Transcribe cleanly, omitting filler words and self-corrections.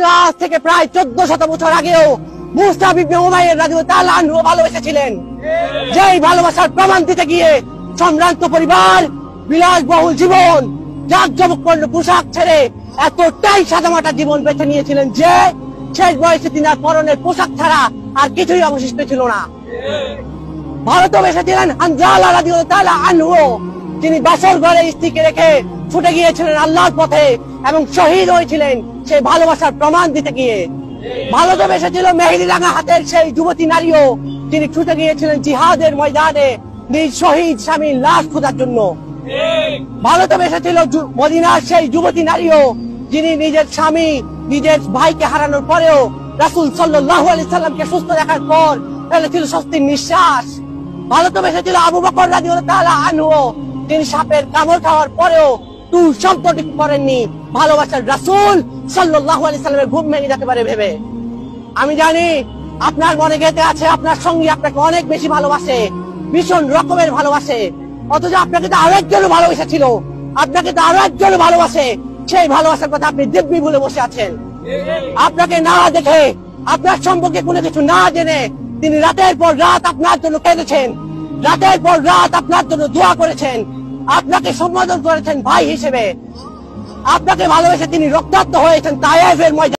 আজ থেকে প্রায় 1400 বছর আগেও মুসআব ইবনে উমাইর রাদিয়াল্লাহু তাআলা আনহু ভালোবেসেছিলেন। যেই ভালোবাসার প্রমাণ দিতে গিয়ে সম্ভ্রান্ত পরিবার, বিলাসবহুল জীবন, জাঁকজমকপূর্ণ পোশাক ছেড়ে এতটাই সাদামাটা জীবন বেছে নিয়েছিলেন যে শেষ বয়সে তিনি আর পরনের পোশাক ছাড়া আর কিছুই অবশিষ্ট ছিল না। ভালোবেসেছিলেন হানজালা রাদিয়াল্লাহু তাআলা আনহু, তিনি বাসর ঘরে স্ত্রীকে রেখে ছুটে গিয়েছিলেন আল্লাহর পথে এবং শহীদ হয়েছিলেন সেই ভালোবাসার প্রমাণ দিতে গিয়ে। ভালোবেসেছিল মেহেদি রাঙা হাতের সেই যুবতী নারীও, তিনি ছুটে গিয়েছিলেন জিহাদের ময়দানে নিজ শহীদ স্বামীর লাশ খোঁজার জন্য। ভালোবেসেছিল মদিনার সেই যুবতী নারীও, যিনি নিজের স্বামী, নিজের ভাইকে হারানোর পরেও রাসূল সাল্লাল্লাহু আলাইহি সাল্লামকে সুস্থ দেখার পর ফেলেছিল স্বস্তির নিঃশ্বাস। ভালোবেসেছিল আবু বকর রাদিয়াল্লাহু তাআলা আনহু, তিনি সাপের কামড় খাওয়ার পরেও তুই শব্দটুকু করেননি, ভালোবাসার রাসূল সাল্লাল্লাহু আলাইহি সাল্লামের ঘুম ভেঙে যেতে পারে ভেবে। আমি জানি আপনার মনে গেঁথে আছে আপনার সঙ্গী আপনাকে অনেক বেশি ভালোবাসে, ভীষণ রকমের ভালোবাসে, অথচ আপনাকে তো আরো একজনও ভালোবেসেছিল, আপনাকে তো আরো একজনও ভালোবাসে। সেই ভালোবাসার কথা আপনি দিব্যি ভুলে বসে আছেন। আপনাকে না দেখে, আপনার সম্পর্কে কোনো কিছু না জেনে তিনি রাতের পর রাত আপনার জন্য কেঁদেছেন, রাতের পর রাত আপনার জন্য দোয়া করেছেন, আপনাকে সম্বোধন করেছেন ভাই হিসেবে। আপনাকে ভালোবেসে তিনি রক্তাক্ত হয়েছেন তায়েফের ময়দানে।